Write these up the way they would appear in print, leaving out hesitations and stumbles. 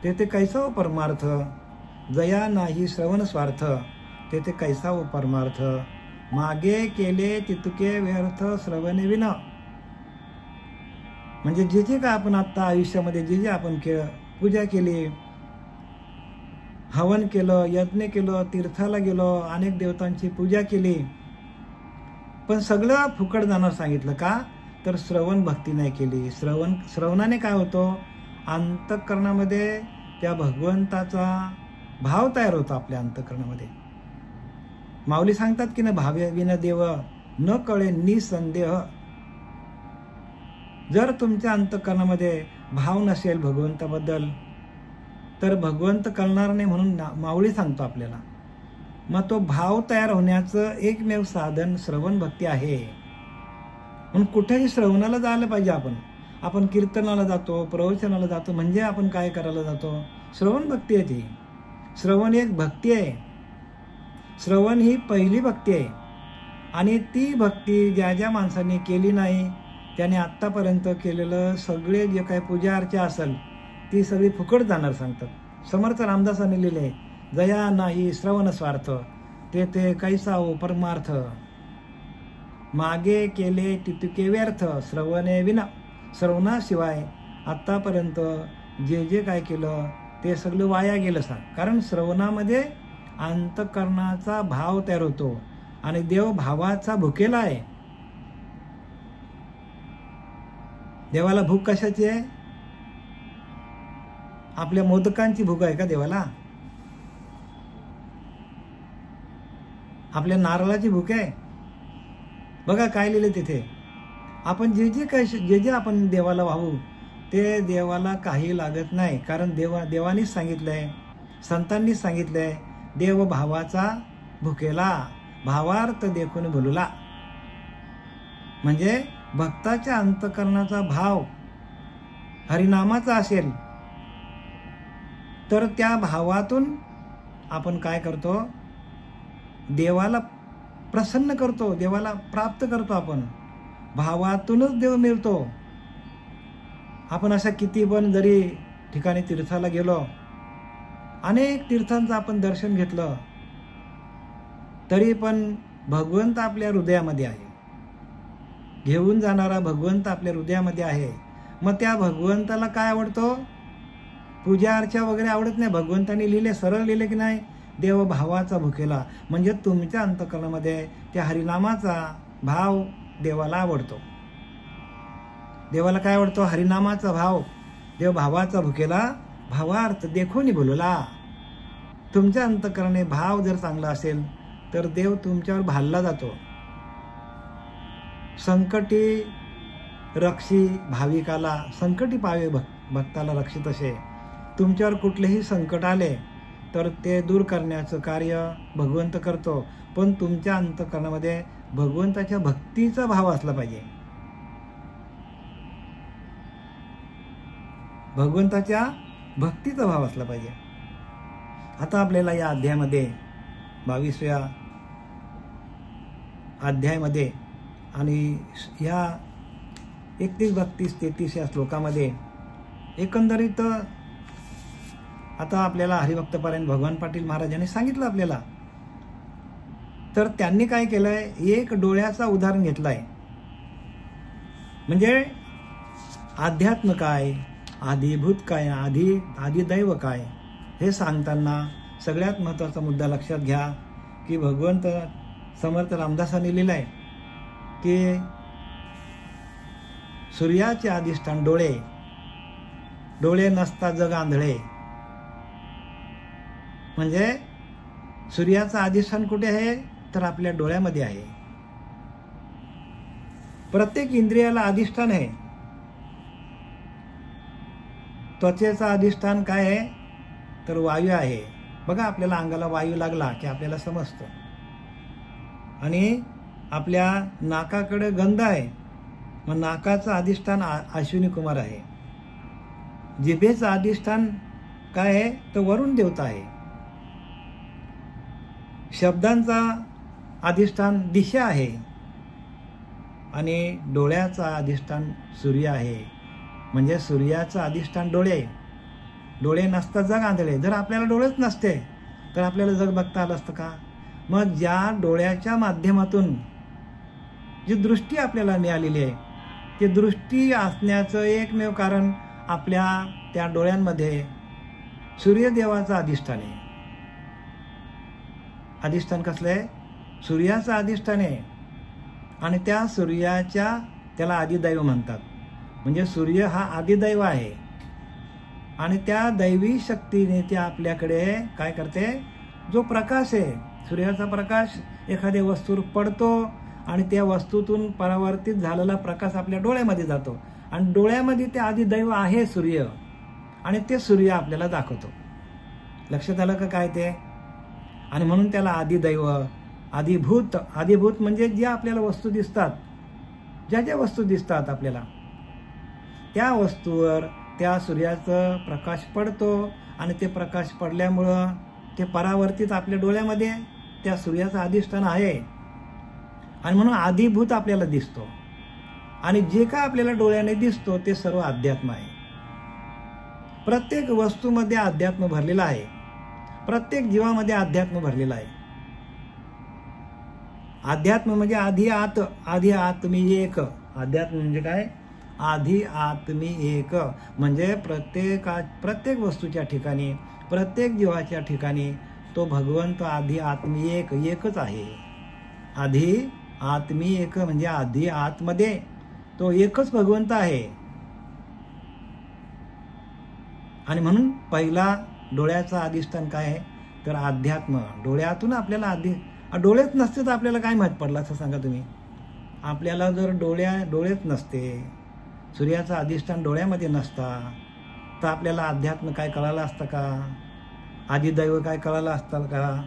तेथे कैसा व परमार्थ, जया नाही श्रवण स्वार्थ, तेथे कैसा व परमार्थ, मागे केले तितके व्यर्थ श्रवणे विना. म्हणजे जे जे काय आपण आता आयुष्यामध्ये जे जे आपण पूजा केली, हवन केलं, यज्ञ केलं, तीर्थाला गेलो, अनेक देवतांची पूजा केली, पण सगळं फुकट जाणार सांगितलं. का तर श्रवण भक्ती नाही केली. श्रवणाने काय होतं, अंतःकरणामध्ये त्या भगवंताचा भाव तयार होतो आपल्या अंतःकरणामध्ये. माऊली सांगतात की ना, भावे विन देव न कळे निसंदेह. जर तुमच्या अंतःकरणामध्ये भाव नसेल भगवंताबद्दल तर भगवंत कळणार नाही, म्हणून माऊली सांगतो आपल्याला. मग तो भाव तयार होण्याचं एकमेव साधन श्रवण भक्ती आहे. म्हणून कुठेही श्रवणाला जायला पाहिजे. आपण कीर्तनाला जातो, प्रवचनाला जातो, म्हणजे आपण काय करायला जातो, श्रवण भक्ती आहे ती. श्रवण एक भक्ती आहे. श्रवण ही पहिली भक्ती आहे. आणि ती भक्ती ज्या ज्या माणसांनी केली नाही त्याने आत्तापर्यंत केलेलं सगळे जे काही पूजा अर्चा असेल ती सगळी फुकट जाणार सांगतात. समर्थ रामदासांनी लिहिले, जया नाही श्रवण स्वार्थ, तेथे कैसा हो परमार्थ, मागे केले तितके व्यर्थ श्रवणे विना. श्रवणाशिवाय आत्तापर्यंत जे जे काय केलं ते सगळं वाया गेलं सांग. कारण श्रवणामध्ये अंतःकरणाचा भाव तयार होतो आणि देव भावाचा भुकेला आहे. देवाला भूक कशाची आहे? आपल्या मोदकांची भूक आहे का देवाला? आपल्या नारळाची भूक आहे? बघा काय लिहिले तिथे. आपण जे जे आपण देवाला वाहू ते देवाला काही लागत नाही. कारण देवानीच सांगितलंय, संतांनीच सांगितलंय, देव भावाचा भुकेला भावार्थ देखून बोलूला. म्हणजे भक्ताच्या अंतःकरणाचा भाव हरिनामाचा असेल तर त्या भावातून आपण काय करतो, देवाला प्रसन्न करतो, देवाला प्राप्त करतो. आपण भावातूनच देव मिळतो. आपण अशा किती पण जरी ठिकाणी तीर्थाला गेलो, अनेक तीर्थांचं आपण दर्शन घेतलं, तरी पण भगवंत आपल्या हृदयामध्ये आहे. घेऊन जाणारा भगवंत आपल्या हृदयामध्ये आहे. मग त्या भगवंताला काय आवडतो? पूजा अर्चा वगैरे आवडत नाही. भगवंताने लिहिले, सरळ लिहिले की नाही, देव भावाचा भुकेला. म्हणजे तुमच्या अंतःकरणामध्ये त्या हरिनामाचा भाव देवाला आवडतो. देवाला काय आवडतो? हरिनामाचा भाव. देव भावाचा भुकेला भावार्थ देखून बोलला. तुमच्या अंतःकरणे भाव जर चांगला असेल तर देव तुमच्यावर भालला जातो. संकटी रक्षी भाविकाला, संकटी पावे भक्ताला रक्षित असे. तुमच्यावर कुठलेही संकट आले तर ते दूर करण्याचं कार्य भगवंत करतो. पण तुमच्या अंतःकरणामध्ये भगवंताच्या भक्तीचा भाव असला पाहिजे. भगवंताच्या भक्तीचा भाव असला पाहिजे. आता आपल्याला या अध्यायामध्ये 22व्या अध्यायामध्ये आणि ह्या 31, 32, 33 या श्लोकामध्ये एकंदरीत आता आपल्याला हरिभक्तपरायण भगवान पाटील महाराजांनी सांगितलं आपल्याला. तर त्यांनी काय केलंय, एक डोळ्याचा उदाहरण घेतलाय. म्हणजे अध्यात्म काय, आदिभूत काय, आदिदैव काय, हे सांगताना सगळ्यात महत्त्वाचा मुद्दा लक्षात घ्या की भगवंत समर्थ रामदासांनी लिहिलंय की सूर्याचे अधिष्ठान डोळे, डोळे नसता जग आंधळे. म्हणजे सूर्याचं अधिष्ठान कुठे आहे तर आपल्या डोळ्यामध्ये आहे. प्रत्येक इंद्रियाला अधिष्ठान आहे. त्वचेचा अधिष्ठान काय आहे तर वायू आहे. बघा आपल्याला अंगाला वायू लागला की आपल्याला समजतं. आणि आपल्या नाकाकडे गंध आहे, मग नाकाचं अधिष्ठान अश्विनी कुमार आहे. जिभेचं अधिष्ठान काय आहे तर वरुण देवता आहे. शब्दांचा अधिष्ठान दिशा आहे आणि डोळ्याचा अधिष्ठान सूर्य आहे. म्हणजे सूर्याचं अधिष्ठान डोळे डोळे नसता जग आंधळे. जर आपल्याला डोळेच नसते तर आपल्याला जग बघता आलं असतं का? मग ज्या डोळ्याच्या माध्यमातून जी दृष्टी आपल्याला मिळालेली आहे, ती दृष्टी असण्याचं एकमेव कारण आपल्या त्या डोळ्यांमध्ये सूर्यदेवाचं अधिष्ठान आहे. अधिष्ठान कसलं आहे? सूर्याचं अधिष्ठान आहे. आणि त्या सूर्याच्या त्याला आदिदैव म्हणतात. म्हणजे सूर्य हा आदिदैव आहे. आणि त्या दैवी शक्तीने ते आपल्याकडे काय करते? जो प्रकाश आहे, सूर्याचा प्रकाश एखाद्या वस्तूवर पडतो आणि त्या वस्तूतून परावर्तित झालेला प्रकाश आपल्या डोळ्यामध्ये जातो. आणि डोळ्यामध्ये ते आदिदैव आहे सूर्य, आणि ते सूर्य आपल्याला दाखवतो. लक्षात आलं का काय ते? आणि म्हणून त्याला आदिदैव, आदिभूत. आदिभूत म्हणजे ज्या आपल्याला वस्तू दिसतात, ज्या ज्या वस्तू दिसतात आपल्याला, त्या वस्तूवर त्या सूर्याचा प्रकाश पडतो. आणि ते प्रकाश पडल्यामुळं ते परावर्तित आपल्या डोळ्यामध्ये त्या सूर्याचं अधिष्ठान आहे. आणि म्हणून आदिभूत आपल्याला दिसतो. आणि जे काय आपल्याला डोळ्याने दिसतो ते सर्व अध्यात्म आहे. प्रत्येक वस्तूमध्ये अध्यात्म भरलेला आहे. प्रत्येक जीवामध्ये अध्यात्म भरलेला आहे. अध्यात्म म्हणजे आधी आत, आधी आत्मी एक. अध्यात्म म्हणजे काय? आधी आत्मी एक. म्हणजे प्रत्येक वस्तूच्या ठिकाणी, प्रत्येक जीवाच्या ठिकाणी तो भगवंत आधी आत्मी एक, एकच आहे. आधी आत्मी एक म्हणजे आधी आतमध्ये तो एकच भगवंत आहे. आणि म्हणून पहिला डोळ्याचा अधिष्ठान काय आहे? तर अध्यात्म. डोळ्यातून आपल्याला डोळेच नसते तर आपल्याला काय माहीत पडलं असं सांगा तुम्ही? आपल्याला जर डोळेच नसते, सूर्याचं अधिष्ठान डोळ्यामध्ये नसता, तर आपल्याला अध्यात्म काय कळालं असतं का? आदिदैव काय कळालं असतं का?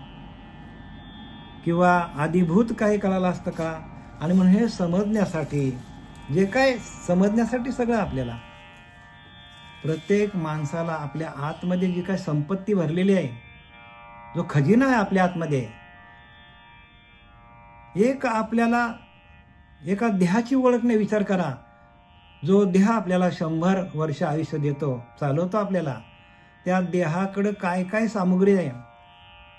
किंवा आदिभूत काय कळालं असतं का? आणि म्हणून हे समजण्यासाठी, जे काय समजण्यासाठी सगळं आपल्याला, प्रत्येक माणसाला आपल्या आतमध्ये जी काय संपत्ती भरलेली आहे, जो खजिना आहे आपल्या आतमध्ये, एक आपल्याला एका देहाची ओळखणे. विचार करा, जो देह आपल्याला 100 वर्ष आयुष्य देतो, चालवतो आपल्याला, त्या देहाकडे काय काय सामुग्री आहे,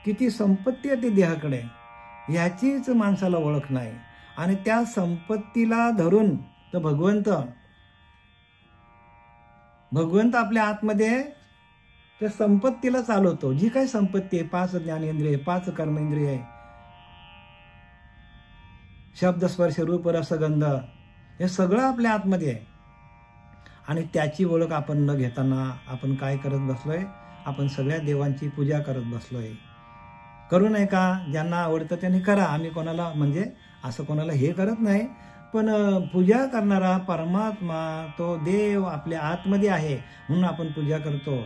किती संपत्ती आहे ती देहाकडे, ह्याचीच माणसाला ओळख नाही. आणि त्या संपत्तीला धरून तो भगवंत आपल्या आतमध्ये त्या संपत्तीला चालवतो. जी काही संपत्ती आहे, 5 ज्ञानेंद्रिय, 5 कर्मेंद्रिय, शब्द स्पर्श रूप रस गंध, हे सगळं आपल्या आतमध्ये आहे. आणि त्याची ओळख आपण न घेताना आपण काय करत बसलोय? आपण सगळ्या देवांची पूजा करत बसलोय. करू नये का? ज्यांना आवडतं त्यांनी करा. आम्ही कोणाला म्हणजे असं कोणाला हे करत नाही, पण पूजा करणारा परमात्मा, तो देव आपल्या आतमध्ये आहे म्हणून आपण पूजा करतो.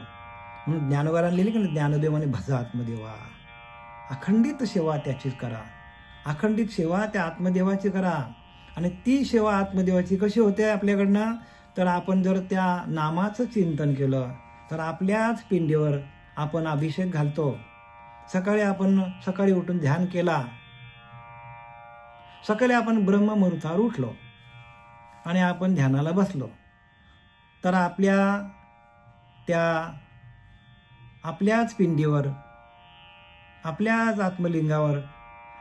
म्हणून ज्ञानवरांना लिहिली की ज्ञानदेव म्हणे भजा आत्मदेवा, अखंडित सेवा त्याचीच करा. अखंडित सेवा त्या आत्मदेवाची करा. आणि ती सेवा आत्मदेवाची कशी होते आपल्याकडनं? तर आपण जर त्या नामाचं चिंतन केलं तर आपल्याच पिंडीवर आपण अभिषेक घालतो. सकाळी उठून ध्यान केला, सकाळी आपण ब्रह्ममुहूर्तावर उठलो आणि आपण ध्यानाला बसलो, तर आपल्याच पिंडीवर, आपल्याच आत्मलिंगावर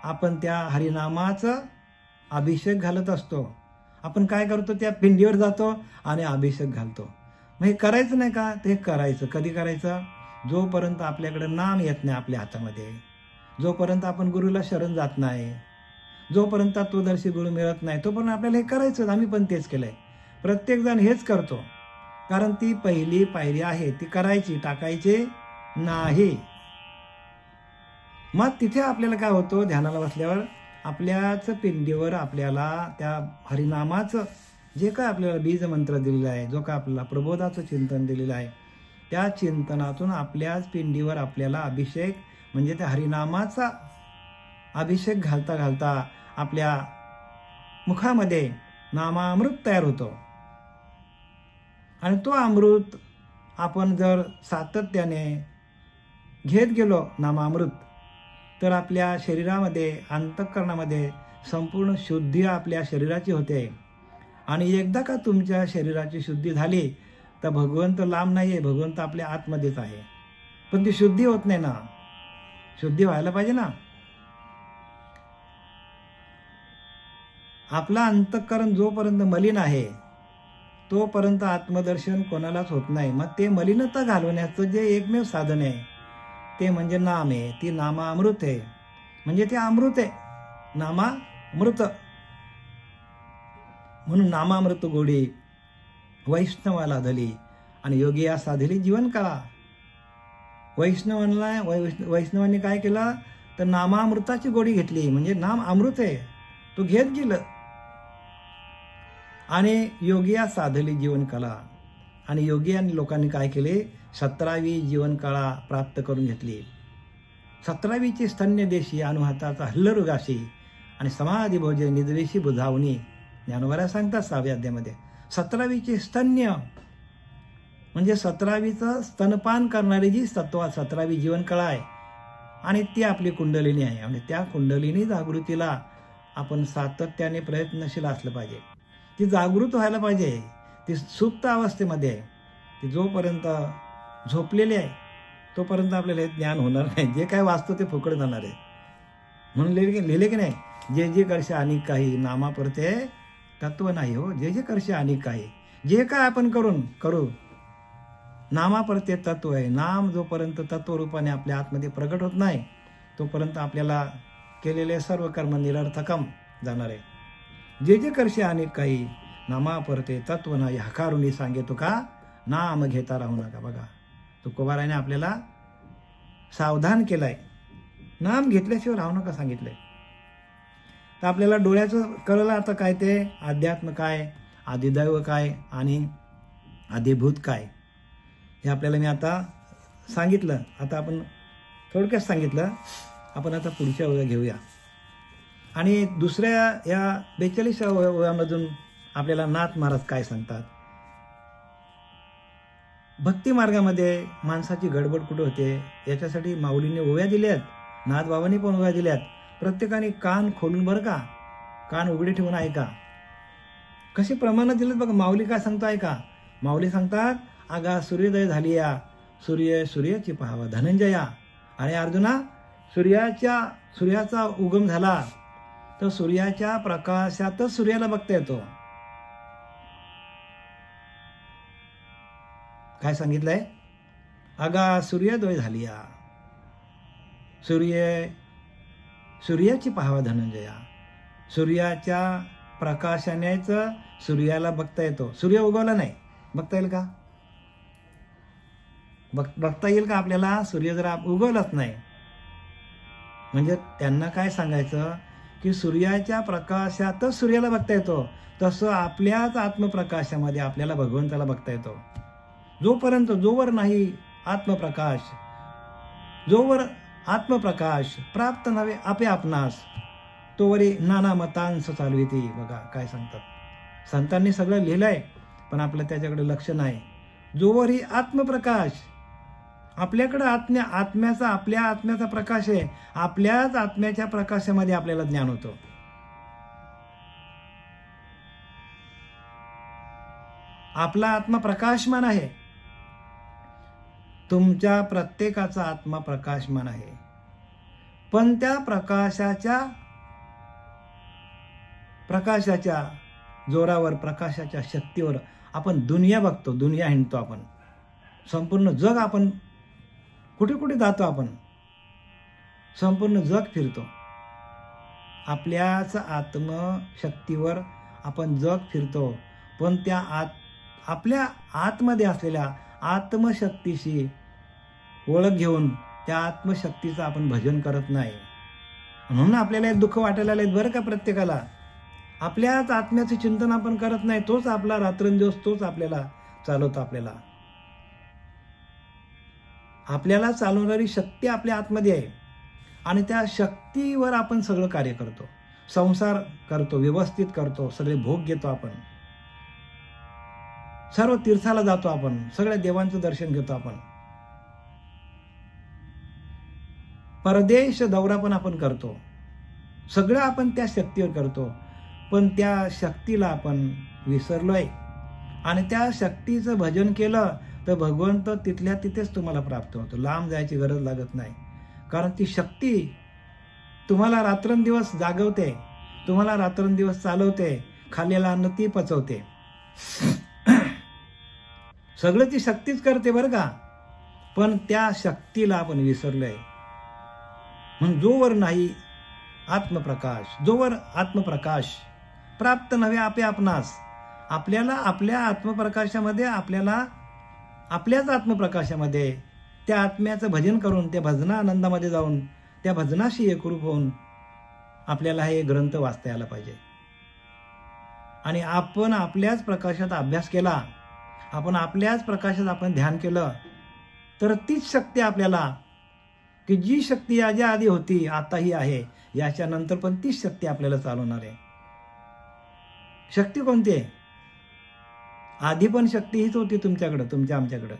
आपण त्या हरिनामाचा अभिषेक घालत असतो. आपण काय करतो? त्या पिंडीवर जातो आणि अभिषेक घालतो. मग हे करायचं नाही का? ते करायचं. कधी करायचं? जोपर्यंत आपल्याकडे नाम येत नाही आपल्या हातामध्ये, जोपर्यंत आपण गुरुला शरण जात नाही, जोपर्यंत तत्वदर्शी गुरु मिळत नाही, तोपर्यंत आपल्याला हे करायचं. आम्ही पण तेच केलंय. प्रत्येकजण हेच करतो, कारण ती पहिली पायरी आहे, ती करायची, टाकायची नाही. मग तिथे आपल्याला काय होतं? ध्यानाला बसल्यावर आपल्याच पिंडीवर आपल्याला त्या हरिनामाचं जे काय आपल्याला बीजमंत्र दिलेला आहे, जो काय आपल्याला प्रबोधाचं चिंतन दिलेलं आहे, त्या चिंतनातून आपल्याच पिंडीवर आपल्याला अभिषेक म्हणजे त्या हरिनामाचा अभिषेक घालता घालता आपल्या मुखामध्ये नामामृत तयार होतो. आणि तो अमृत आपण जर सातत्याने घेत गेलो नामामृत, तर आपल्या शरीरामध्ये, अंतःकरणामध्ये संपूर्ण शुद्धी आपल्या शरीराची होते. आणि एकदा का तुमच्या शरीराची शुद्धी झाली, तर भगवंत लांब नाही आहे, भगवंत आपल्या आतमध्येच आहे. पण ती शुद्धी होत नाही ना. शुद्धी व्हायला पाहिजे ना. आपला अंतःकरण जोपर्यंत मलिन आहे तोपर्यंत आत्मदर्शन कोणालाच होत नाही. मग ते मलिनता घालवण्याचं जे एकमेव साधन आहे ते म्हणजे नाम आहे. ती नामामृत आहे. म्हणजे ते अमृत आहे, नामामृत. म्हणून नामामृत गोडी वैष्णवाला धली आणि योगी या साधली जीवन कळा. वैष्णवांनी काय केलं तर नामामृताची गोडी घेतली. म्हणजे नाम अमृत आहे, तो घेत गेलं. आणि योगिया साधली जीवन कला. आणि योगी आणि लोकांनी काय केले, 17वी जीवन कळा प्राप्त करून घेतली. 17वीची स्तन्य देशी अनुहाताचा हल्लरुगाशी आणि समाधी भोजे निद्वेशी बुधावणी. ज्ञानोबा सांगतात 6व्या अध्यायामध्ये 17वीची स्तन्य म्हणजे 17वीचं स्तनपान करणारी जी 17वी जीवन कळा आहे आणि ती आपली कुंडलिनी आहे. म्हणजे त्या कुंडलिनी जागृतीला आपण सातत्याने प्रयत्नशील असलं पाहिजे. ती जागृत व्हायला पाहिजे. ती सुप्त अवस्थेमध्ये आहे. ती जोपर्यंत झोपलेली आहे तोपर्यंत आपल्याला हे ज्ञान होणार नाही. जे काय वाचतो ते फुकट जाणार आहे. म्हणून लिहिले की नाही, जे जे करशे अनेक काही नामा परते तत्व नाही हो. जे जे करशे अनेक काही, जे काय आपण करू नामा परते तत्व आहे. नाम जोपर्यंत तत्वरूपाने आपल्या आतमध्ये प्रगट होत नाही तोपर्यंत आपल्याला केलेले सर्व कर्म निरर्थकम जाणार आहे. जे जे करशे अनेक काही नामा परते तत्व नाही हकारुनी सांगे तुका नाम घेता राहू नका. बघा तुकोबाराने आपल्याला सावधान केलंय. नाम घेतल्याशिवाय राहू नका सांगितलंय. तर आपल्याला डोळ्याचं कळलं आता काय ते अध्यात्म काय, आदिदैव काय आणि आदिभूत काय हे आपल्याला मी आता सांगितलं. आता आपण थोडक्यात सांगितलं. आपण आता पुढच्या ओव्या घेऊया. आणि दुसऱ्या या 42व्या ओव्यामधून आपल्याला नाथ महाराज काय सांगतात. भक्ती मार्गामध्ये माणसाची गडबड कुठे होते याच्यासाठी माऊलींनी ओव्या दिल्यात, नाथबाबांनी पण ओव्या दिल्यात. प्रत्येकाने कान खोलून बरं का, कान उघडे ठेवून ऐका. कसे प्रमाणात दिलेत बघा. माऊली काय सांगतो ऐका. माऊली सांगतात, आगा सूर्योदय झाली या सूर्याची पाहावा धनंजया. आणि अर्जुना सूर्याचा उगम झाला तर सूर्याच्या प्रकाशातच सूर्याला बघता येतो. काय सांगितलंय, अगा सूर्योदय झाली या सूर्याची पाहावा धनंजया. सूर्याच्या प्रकाशानेच सूर्याला बघता येतो. सूर्य उगवला नाही, बघता येईल का? बघता येईल का आपल्याला? सूर्य जर उगवलाच नाही म्हणजे त्यांना काय सांगायचं की सूर्याच्या प्रकाशातच सूर्याला बघता येतो. तसं आपल्याच आत्मप्रकाशामध्ये आपल्याला भगवंताला बघता येतो. जोवर नाही आत्मप्रकाश, जोवर आत्मप्रकाश प्राप्त नव्हे आपे आपणास तोवरी नाना मतांस चालविती. बघा काय सांगतात. संतांनी सगळं लिहिलंय पण आपलं त्याच्याकडे लक्ष नाही. जोवर ही आत्मप्रकाश आपल्याकडे आपल्या आत्म्याचा प्रकाश आहे, आपल्याच आत्म्याच्या प्रकाशामध्ये आपल्याला ज्ञान होतं. आपला आत्मा प्रकाशमान आहे. तुमच्या प्रत्येकाचा आत्मा प्रकाशमान आहे. पण त्या प्रकाशाच्या जोरावर, प्रकाशाच्या शक्तीवर आपण दुनिया बघतो, दुनिया हिंडतो. आपण संपूर्ण जग, आपण कुठे कुठे जातो, आपण संपूर्ण जग फिरतो. आपल्याच आत्मशक्तीवर आपण जग फिरतो. पण त्या आपल्या आतमध्ये असलेल्या आत्मशक्तीशी ओळख घेऊन त्या आत्मशक्तीचं आपण भजन करत नाही. म्हणून आपल्याला दुःख वाटायला लागेल बरं का प्रत्येकाला. आपल्याच आत्म्याचं चिंतन आपण करत नाही. तोच आपला रात्रंदिवस तोच आपल्याला चालवतो. आपल्याला चालवणारी शक्ती आपल्या आतमध्ये आहे आणि त्या शक्तीवर आपण सगळं कार्य करतो, संसार करतो, व्यवस्थित करतो, सगळे भोग घेतो. आपण सर्व तीर्थाला जातो, आपण सगळ्या देवांचं दर्शन घेतो. आपण परदेश दौरा पण आपण करतो. सगळं आपण त्या शक्तीवर करतो. पण त्या शक्तीला आपण विसरलोय आणि त्या शक्तीचं भजन केलं तर भगवंत तिथल्या तिथेच तुम्हाला प्राप्त होतो. लांब जायची गरज लागत नाही. कारण ती शक्ती तुम्हाला रात्रंदिवस जागवते, तुम्हाला रात्रंदिवस चालवते, खाल्लेलं अन्न ती पचवते. सगळं ती शक्तीच करते बरं का. पण त्या शक्तीला आपण विसरलोय. म्हणून जोवर नाही आत्मप्रकाश, जोवर आत्मप्रकाश प्राप्त नव्हे आपे आपणास, आपल्याला आपल्या आत्मप्रकाशामध्ये, आपल्याच आत्मप्रकाशामध्ये त्या आत्म्याचं भजन करून, त्या भजना आनंदामध्ये जाऊन, त्या भजनाशी एकरूप होऊन आपल्याला हे ग्रंथ वाचता यायला पाहिजे. आणि आपण आपल्याच प्रकाशात अभ्यास केला, आपण आपल्याच प्रकाशात आपण ध्यान केलं, तर तीच शक्ती आपल्याला, की जी शक्ती याच्या आधी होती आताही आहे, याच्यानंतर पण तीच शक्ती आपल्याला चालवणार आहे. शक्ती कोणती आहे? आधी पण शक्ती हीच होती तुमच्याकडं, आमच्याकडं.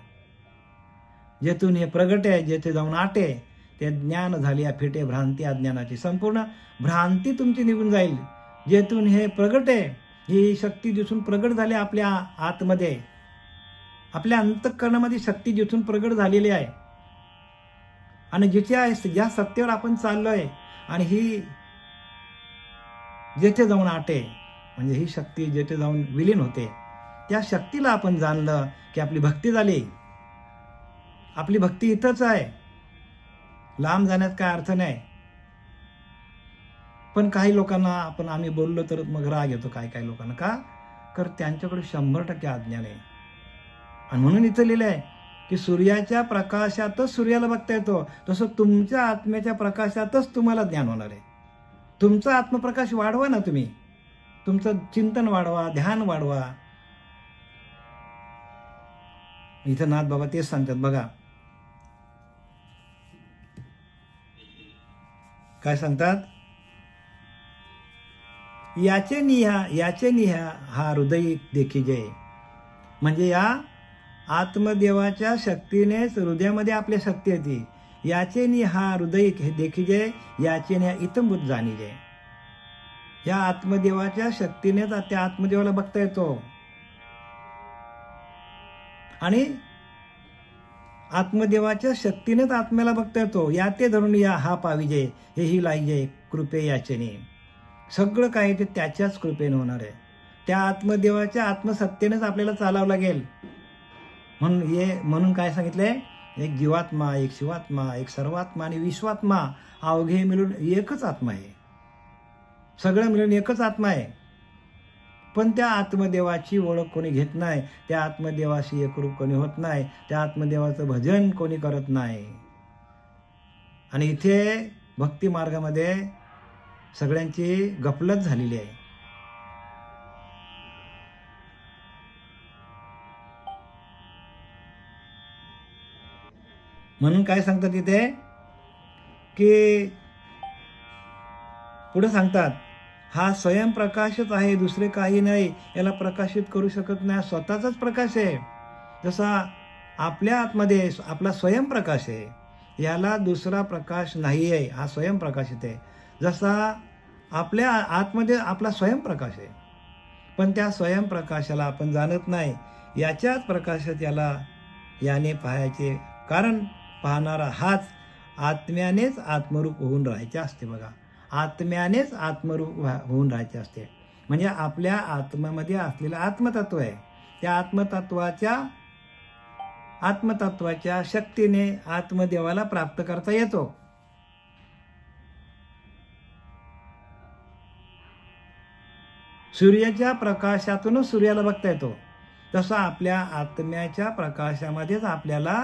जेथून हे प्रगट आहे, जेथे जाऊन आटे, ते ज्ञान झाली फिटे भ्रांती अज्ञानाची. संपूर्ण भ्रांती तुमची निघून जाईल. जेथून हे प्रगट आहे, ही शक्ती जिथून प्रगट झाली आपल्या आतमध्ये, आपल्या अंतःकरणामध्ये शक्ती जिथून प्रगट झालेली आहे, आणि जिथे आहे, ज्या सत्तेवर आपण चाललोय, आणि ही जेथे जाऊन आटे, म्हणजे ही शक्ती जेथे जाऊन विलीन होते, त्या शक्तीला आपण जाणलं की आपली भक्ती झाली. आपली भक्ती इथंच आहे, लांब जाण्यात काय अर्थ नाही. पण काही लोकांना आम्ही बोललो तर मग राग येतो काही लोकांना. का? तर त्यांच्याकडे 100% अज्ञान आहे. आणि म्हणून इथं लिहिलं आहे की सूर्याच्या प्रकाशातच सूर्याला बघता येतो, तसं तुमच्या आत्म्याच्या प्रकाशातच तुम्हाला ज्ञान होणार आहे. तुमचा आत्मप्रकाश वाढवा ना, तुम्ही तुमचं चिंतन वाढवा, ध्यान वाढवा. इथं नाथ बाबा तेच सांगतात बघा. काय सांगतात? याचे निहा हा हृदय देखीजे. म्हणजे या आत्मदेवाच्या शक्तीनेच हृदयामध्ये आपल्या शक्ती येते. याचे नि हा हृदय देखीजे, याचे नि इतंबुत जाणीजे. या आत्मदेवाच्या शक्तीनेच त्या आत्मदेवाला बघता येतो, आणि आत्मदेवाच्या शक्तीनेच आत्म्याला बघता येतो. या ते धरून या हा पाविजे, हेही लाईजे कृपे याचेने. सगळं काही ते त्याच्याच कृपेने होणार आहे. त्या आत्मदेवाच्या आत्मसत्तेनेच आपल्याला चालावं लागेल. म्हणून काय सांगितलंय? एक जीवात्मा, एक शिवात्मा, एक सर्वात्मा आणि विश्वात्मा, अवघे मिळून एकच आत्मा आहे. सगळं मिळून एकच आत्मा आहे. पण त्या आत्मदेवाची ओळख कोणी घेत नाही, त्या आत्मदेवाशी एकरूप कोणी होत नाही, त्या आत्मदेवाचं भजन कोणी करत नाही. आणि इथे भक्ती मार्गामध्ये सगळ्यांची गफलत झालेली आहे. म्हणून काय सांगतात तिथे की पुढे सांगतात, हा स्वयंप्रकाशच आहे, दुसरे काही नाही, याला प्रकाशित करू शकत नाही. स्वतःचाच प्रकाश आहे. जसा आपल्या आतमध्ये आपला स्वयंप्रकाश आहे, याला दुसरा प्रकाश नाही आहे, हा स्वयंप्रकाशित आहे. जसा आपल्या आतमध्ये आपला स्वयंप्रकाश आहे, पण त्या स्वयंप्रकाशाला आपण जाणत नाही. याच्याच प्रकाशात याने पाहायचे, कारण पाहणारा हाच आत्म्यानेच आत्मरूप होऊन राहायचे असते. बघा, आत्म्यानेच आत्मरूप होऊन राहायचे असते. म्हणजे आपल्या आत्म्यामध्ये असलेलं आत्मतत्व आहे, त्या आत्मतत्वाच्या शक्तीने आत्मदेवाला प्राप्त करता येतो. सूर्याच्या प्रकाशातूनच सूर्याला बघता येतो, तसं आपल्या आत्म्याच्या प्रकाशामध्येच आपल्याला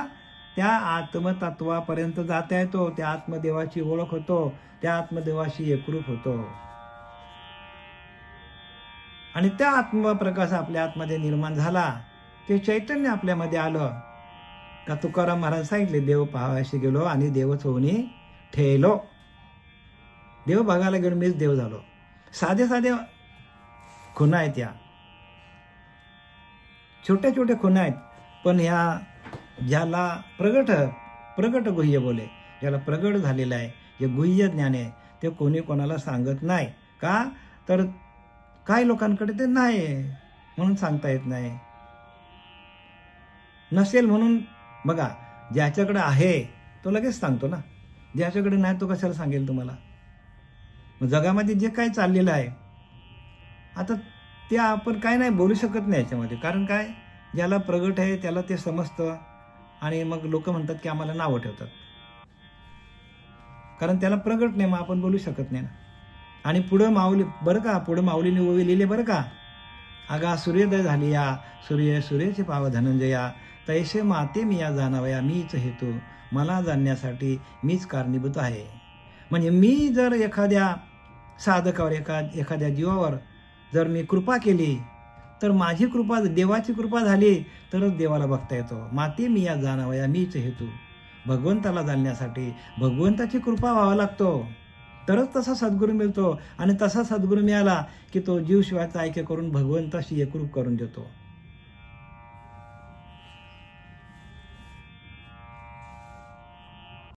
त्या आत्मतत्वापर्यंत जाता येतो. त्या आत्मदेवाची ओळख होतो, त्या आत्मदेवाशी एकरूप होतो. आणि त्या आत्मप्रकाश आपल्या आतमध्ये निर्माण झाला, ते चैतन्य आपल्यामध्ये आलं. का तुकाराम महाराज सांगितले, देव पाहावाशी गेलो आणि देवच होऊनी ठेलो. देव बघायला गेलो, मीच देव झालो. साधे खुणा आहेत, या छोट्या खुणा आहेत, पण ह्या ज्याला प्रगट गुह्य बोले, ज्याला प्रगट झालेलं आहे, जे गुह्य ज्ञान आहे, ते कोणी कोणाला सांगत नाही. का? तर काही लोकांकडे ते नाही म्हणून सांगता येत नाही. नसेल म्हणून बघा, ज्याच्याकडे आहे तो लगेच सांगतो ना, ज्याच्याकडे नाही तो कशाला सांगेल तुम्हाला. मग जगामध्ये जे काही चाललेलं आहे आता ते आपण काय नाही बोलू शकत नाही याच्यामध्ये. कारण काय, ज्याला प्रगट आहे त्याला ते समजतं. आणि मग लोक म्हणतात की आम्हाला नावं ठेवतात, कारण त्याला प्रगट नाही, मग आपण बोलू शकत नाही ना. आणि पुढं माऊली बरं का, पुढं माऊलीने ओवी लिहिले बरं का, अगा सूर्योदय झाली या सूर्याचे पाव धनंजया, तैसे माते मी या जाणावया मीच हेतू, मला जाणण्यासाठी मीच कारणीभूत आहे. म्हणजे मी जर एखाद्या साधकावर एखाद्या जीवावर जर मी कृपा केली तर माझी कृपा, देवाची कृपा झाली तरच देवाला बघता येतो. माते मी या जाणावया मीच हेतू, भगवंताला जाणण्यासाठी भगवंताची कृपा व्हावा लागतो, तरच तसा सद्गुरू मिळतो. आणि तसा सद्गुरू मिळाला की तो जीव शिवायचा ऐक्य करून भगवंताशी एकरूप करून देतो.